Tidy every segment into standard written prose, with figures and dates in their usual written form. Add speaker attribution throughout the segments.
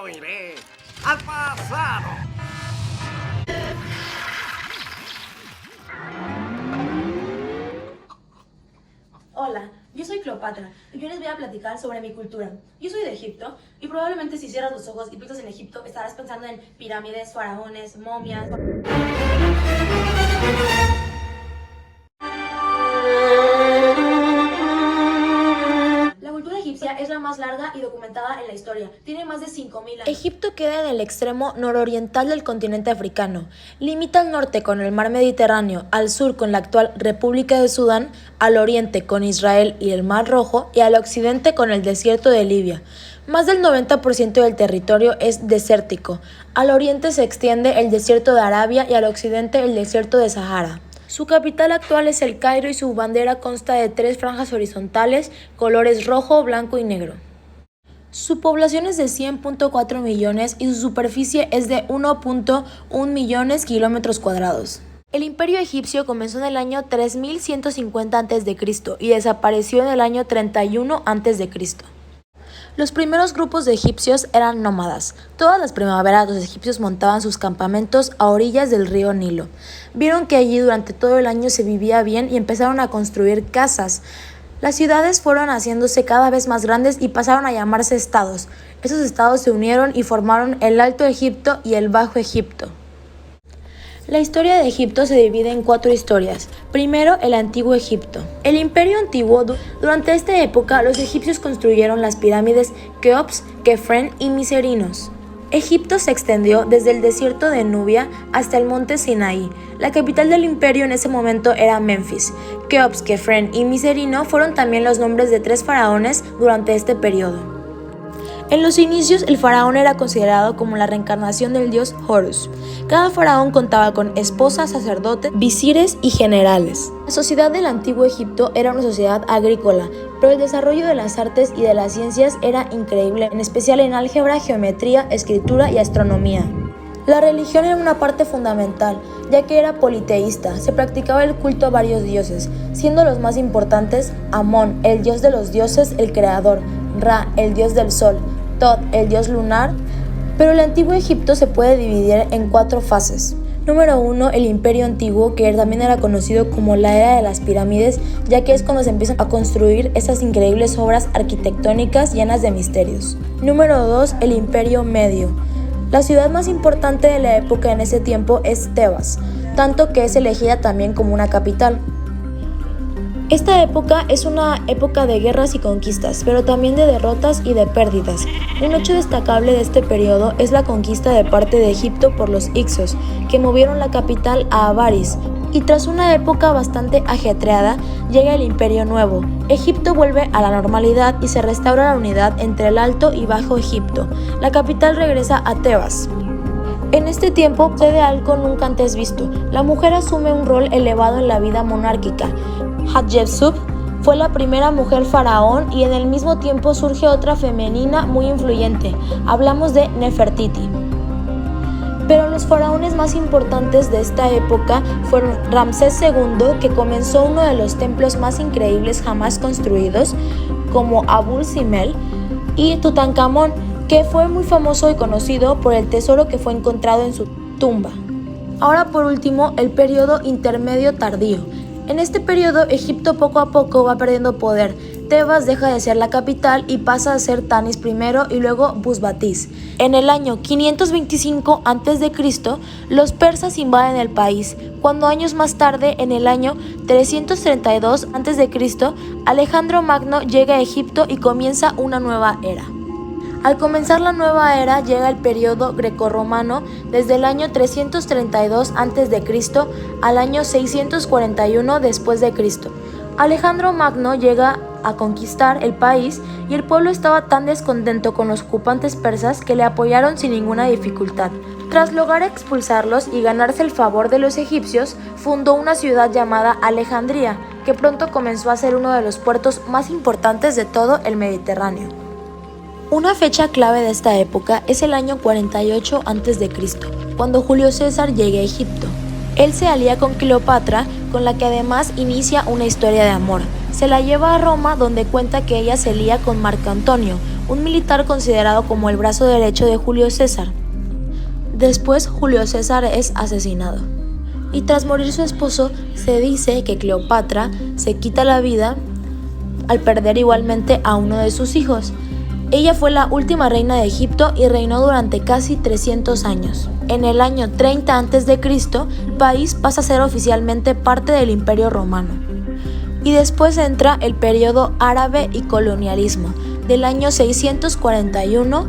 Speaker 1: Yo iré al pasado.
Speaker 2: Hola, yo soy Cleopatra y yo les voy a platicar sobre mi cultura. Yo soy de Egipto y probablemente si cierras los ojos y piensas en Egipto estarás pensando en pirámides, faraones, momias. La cultura egipcia es la más larga y documentada en la historia. Tiene más de 5000 años.
Speaker 3: Egipto queda en el extremo nororiental del continente africano. Limita al norte con el mar Mediterráneo, al sur con la actual República de Sudán, al oriente con Israel y el Mar Rojo y al occidente con el desierto de Libia. Más del 90% del territorio es desértico. Al oriente se extiende el desierto de Arabia y al occidente el desierto de Sahara. Su capital actual es El Cairo y su bandera consta de 3 franjas horizontales, colores rojo, blanco y negro. Su población es de 100.4 millones y su superficie es de 1.1 millones kilómetros cuadrados. El imperio egipcio comenzó en el año 3150 a.C. y desapareció en el año 31 a.C. Los primeros grupos de egipcios eran nómadas. Todas las primaveras los egipcios montaban sus campamentos a orillas del río Nilo. Vieron que allí durante todo el año se vivía bien y empezaron a construir casas. Las ciudades fueron haciéndose cada vez más grandes y pasaron a llamarse estados. Esos estados se unieron y formaron el Alto Egipto y el Bajo Egipto. La historia de Egipto se divide en 4 historias. Primero, el Antiguo Egipto. El Imperio Antiguo, durante esta época, los egipcios construyeron las pirámides Keops, Kefren y Miserinos. Egipto se extendió desde el desierto de Nubia hasta el monte Sinaí. La capital del imperio en ese momento era Menfis. Keops, Kefren y Miserino fueron también los nombres de 3 faraones durante este periodo. En los inicios, el faraón era considerado como la reencarnación del dios Horus. Cada faraón contaba con esposas, sacerdotes, visires y generales. La sociedad del Antiguo Egipto era una sociedad agrícola, pero el desarrollo de las artes y de las ciencias era increíble, en especial en álgebra, geometría, escritura y astronomía. La religión era una parte fundamental, ya que era politeísta. Se practicaba el culto a varios dioses, siendo los más importantes Amón, el dios de los dioses, el creador, Ra, el dios del sol, Tot, el dios lunar, pero el Antiguo Egipto se puede dividir en 4 fases. Número 1, el Imperio Antiguo, que también era conocido como la Era de las Pirámides, ya que es cuando se empiezan a construir esas increíbles obras arquitectónicas llenas de misterios. Número 2, el Imperio Medio. La ciudad más importante de la época en ese tiempo es Tebas, tanto que es elegida también como una capital. Esta época es una época de guerras y conquistas, pero también de derrotas y de pérdidas. Un hecho destacable de este periodo es la conquista de parte de Egipto por los Hicsos, que movieron la capital a Avaris, y tras una época bastante ajetreada, llega el Imperio Nuevo. Egipto vuelve a la normalidad y se restaura la unidad entre el Alto y Bajo Egipto. La capital regresa a Tebas. En este tiempo sucede algo nunca antes visto. La mujer asume un rol elevado en la vida monárquica. Hatshepsut fue la primera mujer faraón y en el mismo tiempo surge otra femenina muy influyente. Hablamos de Nefertiti. Pero los faraones más importantes de esta época fueron Ramsés II, que comenzó uno de los templos más increíbles jamás construidos, como Abul Simbel, y Tutankamón, que fue muy famoso y conocido por el tesoro que fue encontrado en su tumba. Ahora por último, el periodo intermedio tardío. En este periodo, Egipto poco a poco va perdiendo poder. Tebas deja de ser la capital y pasa a ser Tanis I y luego Buzbatis. En el año 525 a.C., los persas invaden el país, cuando años más tarde, en el año 332 a.C., Alejandro Magno llega a Egipto y comienza una nueva era. Al comenzar la nueva era llega el periodo grecorromano desde el año 332 a.C. al año 641 después de Cristo. Alejandro Magno llega a conquistar el país y el pueblo estaba tan descontento con los ocupantes persas que le apoyaron sin ninguna dificultad. Tras lograr expulsarlos y ganarse el favor de los egipcios, fundó una ciudad llamada Alejandría, que pronto comenzó a ser uno de los puertos más importantes de todo el Mediterráneo. Una fecha clave de esta época es el año 48 a.C., cuando Julio César llega a Egipto. Él se alía con Cleopatra, con la que además inicia una historia de amor. Se la lleva a Roma, donde cuenta que ella se lía con Marco Antonio, un militar considerado como el brazo derecho de Julio César. Después, Julio César es asesinado. Y tras morir su esposo, se dice que Cleopatra se quita la vida al perder igualmente a uno de sus hijos. Ella fue la última reina de Egipto y reinó durante casi 300 años. En el año 30 a.C., el país pasa a ser oficialmente parte del Imperio Romano. Y después entra el periodo árabe y colonialismo, del año 641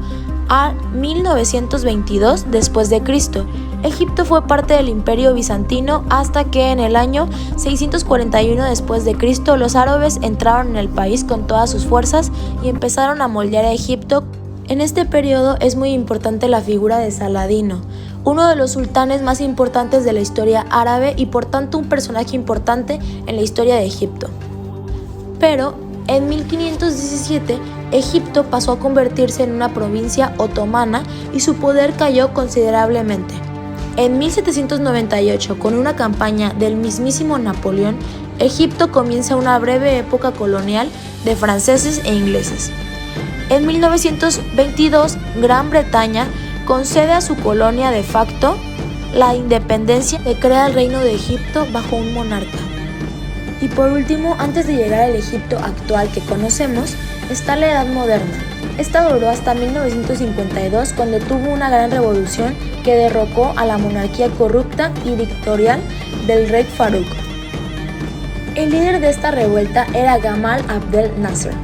Speaker 3: a 1922 después de Cristo. Egipto fue parte del Imperio Bizantino hasta que en el año 641 después de Cristo los árabes entraron en el país con todas sus fuerzas y empezaron a moldear a Egipto. En este periodo es muy importante la figura de Saladino, uno de los sultanes más importantes de la historia árabe y por tanto un personaje importante en la historia de Egipto. Pero en 1517 Egipto pasó a convertirse en una provincia otomana y su poder cayó considerablemente. En 1798, con una campaña del mismísimo Napoleón, Egipto comienza una breve época colonial de franceses e ingleses. En 1922, Gran Bretaña concede a su colonia de facto la independencia y crea el Reino de Egipto bajo un monarca. Y por último, antes de llegar al Egipto actual que conocemos, está la Edad Moderna. Esta duró hasta 1952, cuando tuvo una gran revolución que derrocó a la monarquía corrupta y dictatorial del rey Farouk. El líder de esta revuelta era Gamal Abdel Nasser.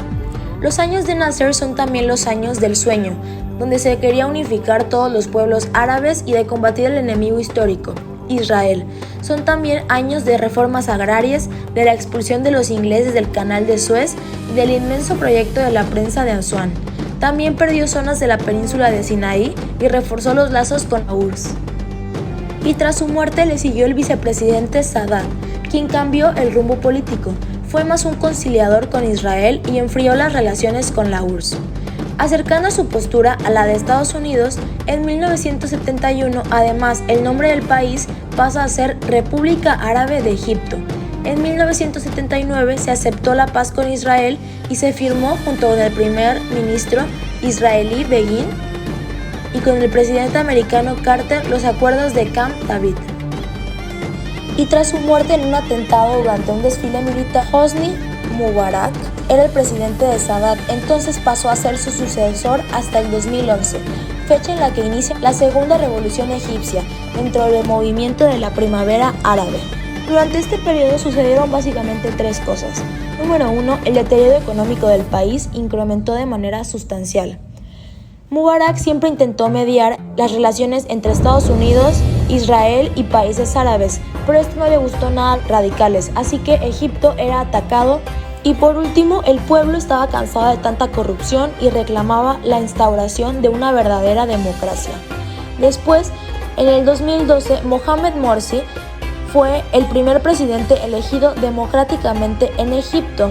Speaker 3: Los años de Nasser son también los años del sueño, donde se quería unificar todos los pueblos árabes y de combatir al enemigo histórico, Israel. Son también años de reformas agrarias, de la expulsión de los ingleses del Canal de Suez y del inmenso proyecto de la prensa de Asuán. También perdió zonas de la península de Sinaí y reforzó los lazos con la URSS. Y tras su muerte le siguió el vicepresidente Sadat, quien cambió el rumbo político. Fue más un conciliador con Israel y enfrió las relaciones con la URSS. Acercando su postura a la de Estados Unidos, en 1971, además, el nombre del país pasa a ser República Árabe de Egipto. En 1979 se aceptó la paz con Israel y se firmó junto con el primer ministro israelí Begin y con el presidente americano Carter los acuerdos de Camp David. Y tras su muerte en un atentado durante un desfile militar, Hosni Mubarak era el presidente de Sadat, entonces pasó a ser su sucesor hasta el 2011, fecha en la que inicia la segunda revolución egipcia dentro del movimiento de la primavera árabe. Durante este periodo sucedieron básicamente tres cosas. Número 1, el deterioro económico del país incrementó de manera sustancial. Mubarak siempre intentó mediar las relaciones entre Estados Unidos, Israel y países árabes, pero esto no le gustó nada a los radicales, así que Egipto era atacado. Y por último, el pueblo estaba cansado de tanta corrupción y reclamaba la instauración de una verdadera democracia. Después, en el 2012, Mohamed Morsi fue el primer presidente elegido democráticamente en Egipto.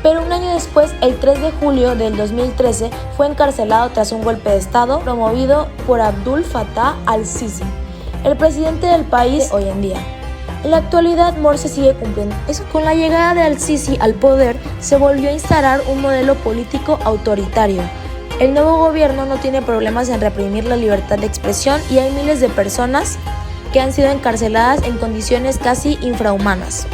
Speaker 3: Pero un año después, el 3 de julio del 2013, fue encarcelado tras un golpe de Estado promovido por Abdul Fattah al-Sisi, el presidente del país hoy en día. En la actualidad, Morsi sigue cumpliendo eso. Con la llegada de al-Sisi al poder, se volvió a instalar un modelo político autoritario. El nuevo gobierno no tiene problemas en reprimir la libertad de expresión y hay miles de personas que han sido encarceladas en condiciones casi infrahumanas.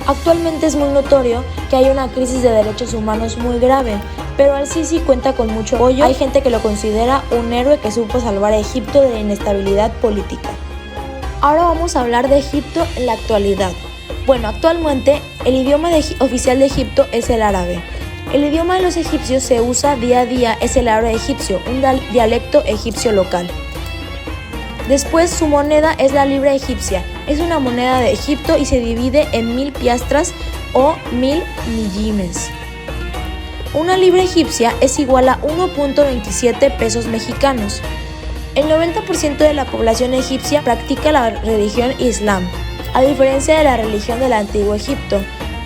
Speaker 3: Actualmente es muy notorio que hay una crisis de derechos humanos muy grave, pero al-Sisi cuenta con mucho apoyo. Hay gente que lo considera un héroe que supo salvar a Egipto de la inestabilidad política. Ahora vamos a hablar de Egipto en la actualidad. Bueno, actualmente el idioma oficial de Egipto es el árabe. El idioma de los egipcios se usa día a día, es el árabe egipcio, un dialecto egipcio local. Después su moneda es la libra egipcia, es una moneda de Egipto y se divide en 1000 piastras o 1000 millimes. Una libra egipcia es igual a 1.27 pesos mexicanos. El 90% de la población egipcia practica la religión islam, a diferencia de la religión del antiguo Egipto.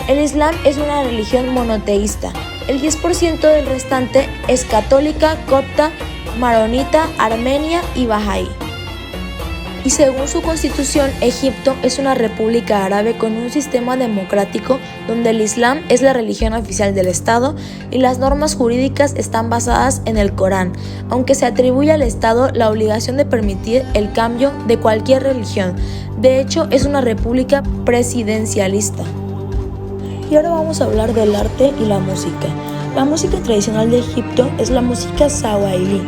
Speaker 3: El islam es una religión monoteísta. El 10% del restante es católica, copta, maronita, armenia y bahá'í. Y según su constitución, Egipto es una república árabe con un sistema democrático donde el Islam es la religión oficial del Estado y las normas jurídicas están basadas en el Corán, aunque se atribuye al Estado la obligación de permitir el cambio de cualquier religión. De hecho, es una república presidencialista. Y ahora vamos a hablar del arte y la música. La música tradicional de Egipto es la música sawahili.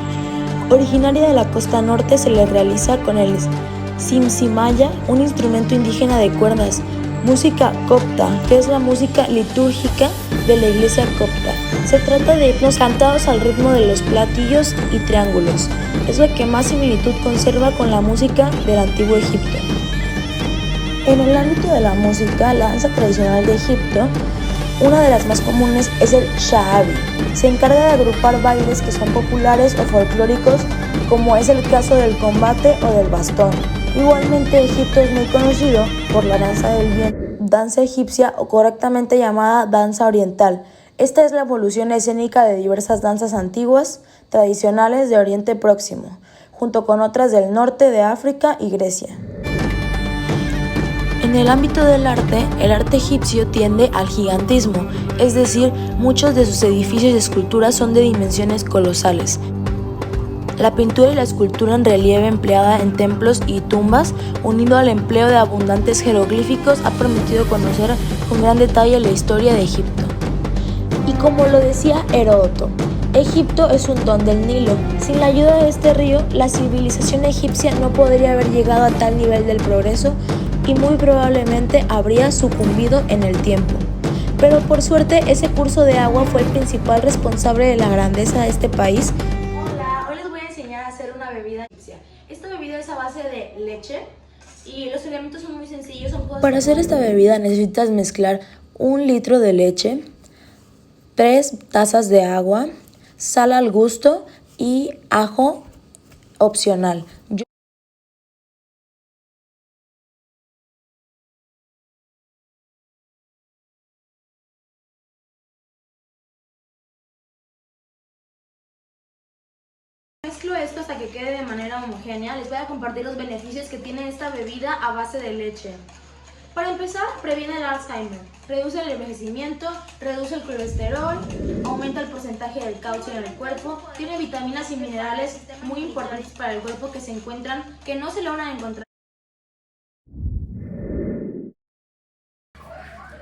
Speaker 3: Originaria de la costa norte, se le realiza con el simsimaya, un instrumento indígena de cuerdas, música copta, que es la música litúrgica de la iglesia copta. Se trata de himnos cantados al ritmo de los platillos y triángulos. Es lo que más similitud conserva con la música del antiguo Egipto. En el ámbito de la música, la danza tradicional de Egipto, una de las más comunes es el sha'abi. Se encarga de agrupar bailes que son populares o folclóricos, como es el caso del combate o del bastón. Igualmente, Egipto es muy conocido por la danza del viento, danza egipcia o correctamente llamada danza oriental. Esta es la evolución escénica de diversas danzas antiguas, tradicionales de Oriente Próximo, junto con otras del norte de África y Grecia. En el ámbito del arte, el arte egipcio tiende al gigantismo, es decir, muchos de sus edificios y esculturas son de dimensiones colosales. La pintura y la escultura en relieve empleada en templos y tumbas, unido al empleo de abundantes jeroglíficos, ha permitido conocer con gran detalle la historia de Egipto. Y como lo decía Heródoto, Egipto es un don del Nilo. Sin la ayuda de este río, la civilización egipcia no podría haber llegado a tal nivel del progreso y muy probablemente habría sucumbido en el tiempo. Pero por suerte, ese curso de agua fue el principal responsable de la grandeza de este país.
Speaker 2: Hola, hoy les voy a enseñar a hacer una bebida egipcia. Esta bebida es a base de leche y los elementos son muy sencillos.
Speaker 3: Para hacer esta bebida necesitas mezclar 1 litro de leche, 3 tazas de agua, sal al gusto y ajo opcional.
Speaker 2: Mezclo esto hasta que quede de manera homogénea. Les voy a compartir los beneficios que tiene esta bebida a base de leche. Para empezar, previene el Alzheimer, reduce el envejecimiento, reduce el colesterol, aumenta el porcentaje del calcio en el cuerpo, tiene vitaminas y minerales muy importantes para el cuerpo que no se logran encontrar.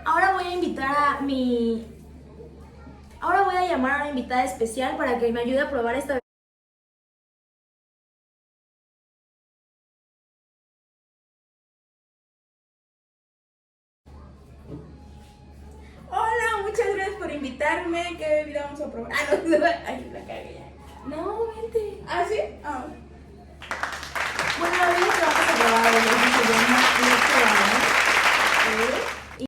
Speaker 2: Ahora voy a llamar a una invitada especial para que me ayude a probar esta bebida.
Speaker 4: Hola, muchas gracias por invitarme. ¿Qué bebida vamos a probar? Ah, no, ay, la cagué ya.
Speaker 2: No, vente.
Speaker 4: ¿Ah, sí? Ah.
Speaker 2: Bueno, la bebida que vamos a probar hoy se llama leche de avena.